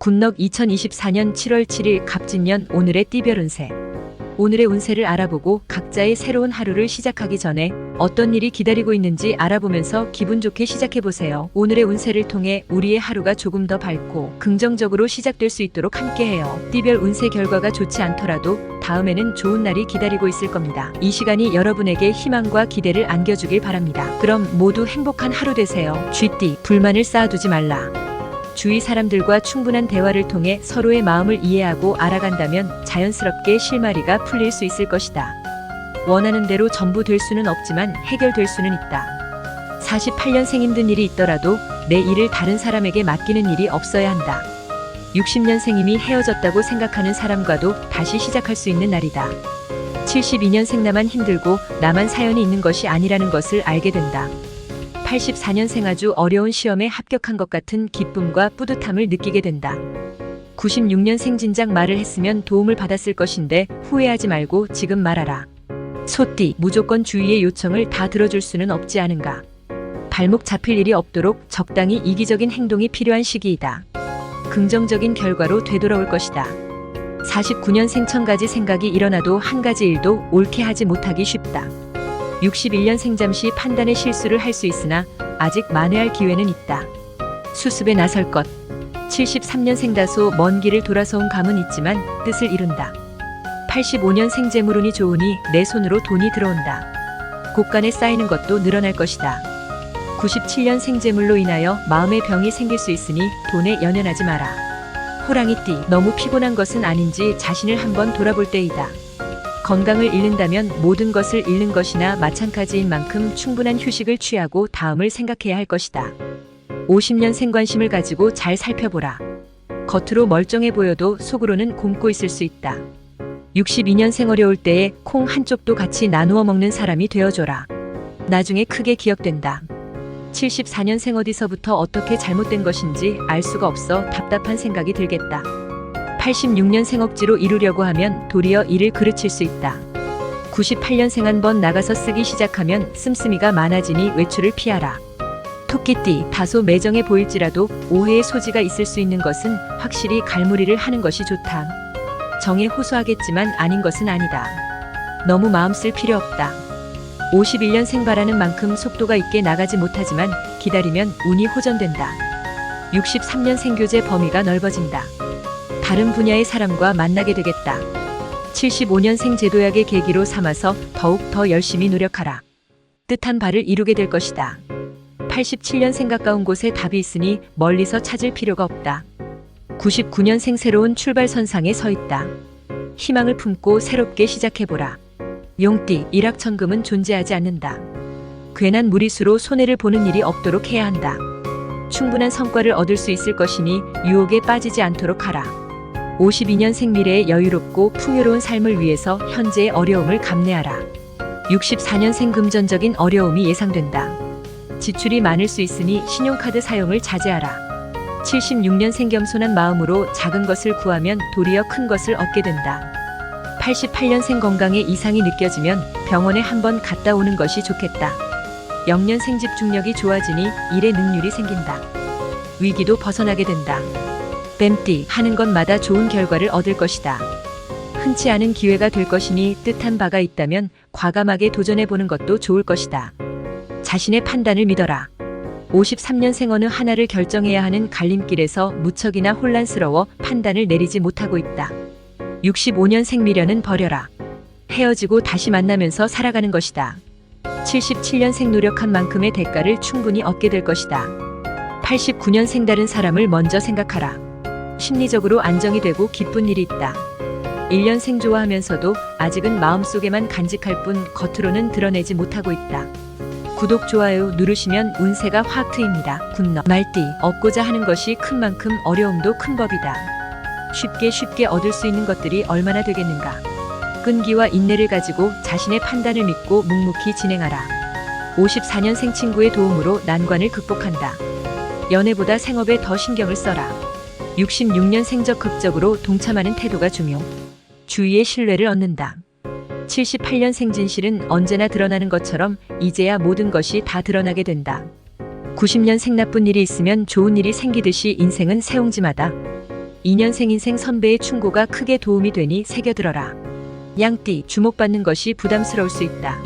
굿넉 2024년 7월 7일 갑진년 오늘의 띠별 운세. 오늘의 운세를 알아보고 각자의 새로운 하루를 시작하기 전에 어떤 일이 기다리고 있는지 알아보면서 기분 좋게 시작해보세요. 오늘의 운세를 통해 우리의 하루가 조금 더 밝고 긍정적으로 시작될 수 있도록 함께해요. 띠별 운세 결과가 좋지 않더라도 다음에는 좋은 날이 기다리고 있을 겁니다. 이 시간이 여러분에게 희망과 기대를 안겨주길 바랍니다. 그럼 모두 행복한 하루 되세요. 쥐띠, 불만을 쌓아두지 말라. 주위 사람들과 충분한 대화를 통해 서로의 마음을 이해하고 알아간다면 자연스럽게 실마리가 풀릴 수 있을 것이다. 원하는 대로 전부 될 수는 없지만 해결될 수는 있다. 48년생 힘든 일이 있더라도 내 일을 다른 사람에게 맡기는 일이 없어야 한다. 60년생 이미 헤어졌다고 생각하는 사람과도 다시 시작할 수 있는 날이다. 72년생 나만 힘들고 나만 사연이 있는 것이 아니라는 것을 알게 된다. 84년생 아주 어려운 시험에 합격한 것 같은 기쁨과 뿌듯함을 느끼게 된다. 96년생 진작 말을 했으면 도움을 받았을 것인데 후회하지 말고 지금 말하라. 소띠, 무조건 주위의 요청을 다 들어줄 수는 없지 않은가. 발목 잡힐 일이 없도록 적당히 이기적인 행동이 필요한 시기이다. 긍정적인 결과로 되돌아올 것이다. 49년생 천가지 생각이 일어나도 한 가지 일도 옳게 하지 못하기 쉽다. 61년생 잠시 판단의 실수를 할 수 있으나 아직 만회할 기회는 있다. 수습에 나설 것. 73년생 다소 먼 길을 돌아서 온 감은 있지만 뜻을 이룬다. 85년생 재물운이 좋으니 내 손으로 돈이 들어온다. 곳간에 쌓이는 것도 늘어날 것이다. 97년생 재물로 인하여 마음의 병이 생길 수 있으니 돈에 연연하지 마라. 호랑이띠, 너무 피곤한 것은 아닌지 자신을 한번 돌아볼 때이다. 건강을 잃는다면 모든 것을 잃는 것이나 마찬가지인 만큼 충분한 휴식을 취하고 다음을 생각해야 할 것이다. 50년생 관심을 가지고 잘 살펴보라. 겉으로 멀쩡해 보여도 속으로는 곪고 있을 수 있다. 62년생 어려울 때에 콩 한쪽도 같이 나누어 먹는 사람이 되어줘라. 나중에 크게 기억된다. 74년생 어디서부터 어떻게 잘못된 것인지 알 수가 없어 답답한 생각이 들겠다. 86년생 억지로 이루려고 하면 도리어 일을 그르칠 수 있다. 98년생 한번 나가서 쓰기 시작하면 씀씀이가 많아지니 외출을 피하라. 토끼띠, 다소 매정해 보일지라도 오해의 소지가 있을 수 있는 것은 확실히 갈무리를 하는 것이 좋다. 정에 호소하겠지만 아닌 것은 아니다. 너무 마음 쓸 필요 없다. 51년생 바라는 만큼 속도가 있게 나가지 못하지만 기다리면 운이 호전된다. 63년생 교제 범위가 넓어진다. 다른 분야의 사람과 만나게 되겠다. 75년생 제도약의 계기로 삼아서 더욱 더 열심히 노력하라. 뜻한 바를 이루게 될 것이다. 87년생 가까운 곳에 답이 있으니 멀리서 찾을 필요가 없다. 99년생 새로운 출발선상에 서 있다. 희망을 품고 새롭게 시작해보라. 용띠, 일확천금은 존재하지 않는다. 괜한 무리수로 손해를 보는 일이 없도록 해야 한다. 충분한 성과를 얻을 수 있을 것이니 유혹에 빠지지 않도록 하라. 52년생 미래의 여유롭고 풍요로운 삶을 위해서 현재의 어려움을 감내하라. 64년생 금전적인 어려움이 예상된다. 지출이 많을 수 있으니 신용카드 사용을 자제하라. 76년생 겸손한 마음으로 작은 것을 구하면 도리어 큰 것을 얻게 된다. 88년생 건강에 이상이 느껴지면 병원에 한번 갔다 오는 것이 좋겠다. 0년생 집중력이 좋아지니 일에 능률이 생긴다. 위기도 벗어나게 된다. 뱀띠, 하는 것마다 좋은 결과를 얻을 것이다. 흔치 않은 기회가 될 것이니 뜻한 바가 있다면 과감하게 도전해보는 것도 좋을 것이다. 자신의 판단을 믿어라. 53년생 어느 하나를 결정해야 하는 갈림길에서 무척이나 혼란스러워 판단을 내리지 못하고 있다. 65년생 미련은 버려라. 헤어지고 다시 만나면서 살아가는 것이다. 77년생 노력한 만큼의 대가를 충분히 얻게 될 것이다. 89년생 다른 사람을 먼저 생각하라. 심리적으로 안정이 되고 기쁜 일이 있다. 1년생 좋아하면서도 아직은 마음속에만 간직할 뿐 겉으로는 드러내지 못하고 있다. 구독, 좋아요 누르시면 운세가 확 트입니다. 굿넉. 말띠, 얻고자 하는 것이 큰 만큼 어려움도 큰 법이다. 쉽게 얻을 수 있는 것들이 얼마나 되겠는가. 끈기와 인내를 가지고 자신의 판단을 믿고 묵묵히 진행하라. 54년생 친구의 도움으로 난관을 극복한다. 연애보다 생업에 더 신경을 써라. 66년생 적극적으로 동참하는 태도가 중요. 주위의 신뢰를 얻는다. 78년생 진실은 언제나 드러나는 것처럼 이제야 모든 것이 다 드러나게 된다. 90년생 나쁜 일이 있으면 좋은 일이 생기듯이 인생은 새옹지마다. 2년생 인생 선배의 충고가 크게 도움이 되니 새겨들어라. 양띠, 주목받는 것이 부담스러울 수 있다.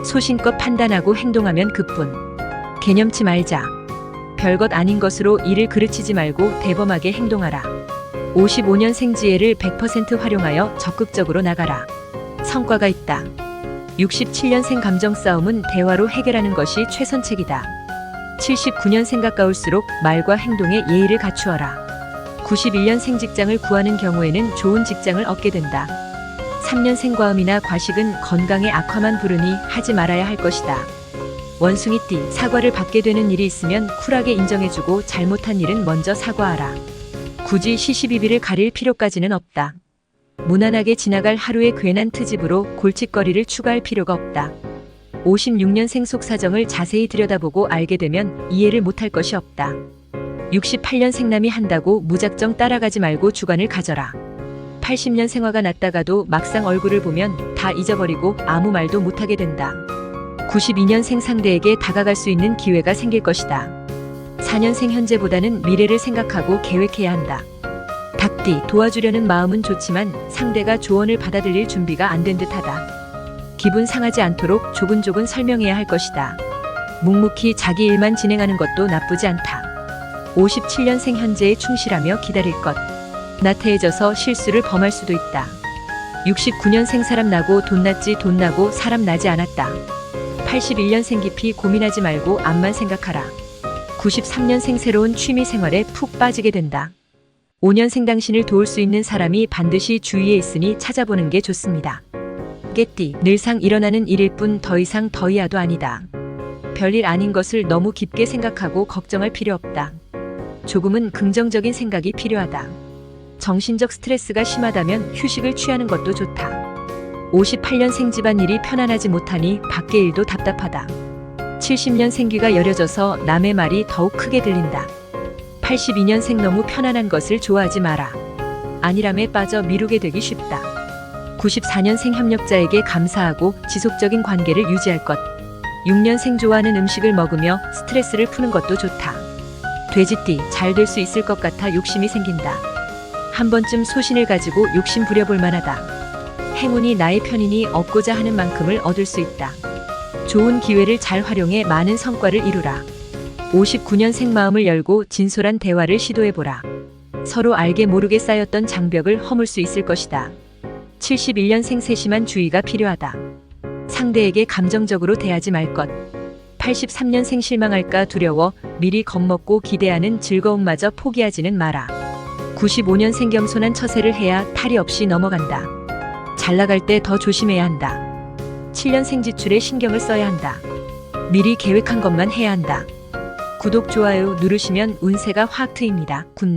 소신껏 판단하고 행동하면 그뿐. 개념치 말자. 별것 아닌 것으로 일을 그르치지 말고 대범하게 행동하라. 55년생 지혜를 100% 활용하여 적극적으로 나가라. 성과가 있다. 67년생 감정 싸움은 대화로 해결하는 것이 최선책이다. 79년생 가까울수록 말과 행동에 예의를 갖추어라. 91년생 직장을 구하는 경우에는 좋은 직장을 얻게 된다. 3년생 과음이나 과식은 건강에 악화만 부르니 하지 말아야 할 것이다. 원숭이띠, 사과를 받게 되는 일이 있으면 쿨하게 인정해주고 잘못한 일은 먼저 사과하라. 굳이 시시비비를 가릴 필요까지는 없다. 무난하게 지나갈 하루의 괜한 트집으로 골칫거리를 추가할 필요가 없다. 56년생 속사정을 자세히 들여다보고 알게 되면 이해를 못할 것이 없다. 68년생 남이 한다고 무작정 따라가지 말고 주관을 가져라. 80년생 화가 났다가도 막상 얼굴을 보면 다 잊어버리고 아무 말도 못하게 된다. 92년생 상대에게 다가갈 수 있는 기회가 생길 것이다. 4년생 현재보다는 미래를 생각하고 계획해야 한다. 닭띠, 도와주려는 마음은 좋지만 상대가 조언을 받아들일 준비가 안 된 듯하다. 기분 상하지 않도록 조근조근 설명해야 할 것이다. 묵묵히 자기 일만 진행하는 것도 나쁘지 않다. 57년생 현재에 충실하며 기다릴 것. 나태해져서 실수를 범할 수도 있다. 69년생 사람 나고 돈 났지 돈 나고 사람 나지 않았다. 81년생 깊이 고민하지 말고 앞만 생각하라. 93년생 새로운 취미 생활에 푹 빠지게 된다. 5년생 당신을 도울 수 있는 사람이 반드시 주위에 있으니 찾아보는 게 좋습니다. 깨띠, 늘상 일어나는 일일 뿐 더 이상 더이하도 아니다. 별일 아닌 것을 너무 깊게 생각하고 걱정할 필요 없다. 조금은 긍정적인 생각이 필요하다. 정신적 스트레스가 심하다면 휴식을 취하는 것도 좋다. 58년생 집안일이 편안하지 못하니 밖의 일도 답답하다. 70년생 귀가 여려져서 남의 말이 더욱 크게 들린다. 82년생 너무 편안한 것을 좋아하지 마라. 안일함에 빠져 미루게 되기 쉽다. 94년생 협력자에게 감사하고 지속적인 관계를 유지할 것. 6년생 좋아하는 음식을 먹으며 스트레스를 푸는 것도 좋다. 돼지띠, 잘 될 수 있을 것 같아 욕심이 생긴다. 한 번쯤 소신을 가지고 욕심 부려볼 만하다. 행운이 나의 편이니 얻고자 하는 만큼을 얻을 수 있다. 좋은 기회를 잘 활용해 많은 성과를 이루라. 59년생 마음을 열고 진솔한 대화를 시도해보라. 서로 알게 모르게 쌓였던 장벽을 허물 수 있을 것이다. 71년생 세심한 주의가 필요하다. 상대에게 감정적으로 대하지 말 것. 83년생 실망할까 두려워 미리 겁먹고 기대하는 즐거움마저 포기하지는 마라. 95년생 겸손한 처세를 해야 탈이 없이 넘어간다. 잘 나갈 때 더 조심해야 한다. 7년생 지출에 신경을 써야 한다. 미리 계획한 것만 해야 한다. 구독, 좋아요 누르시면 운세가 확 트입니다. 굿럭.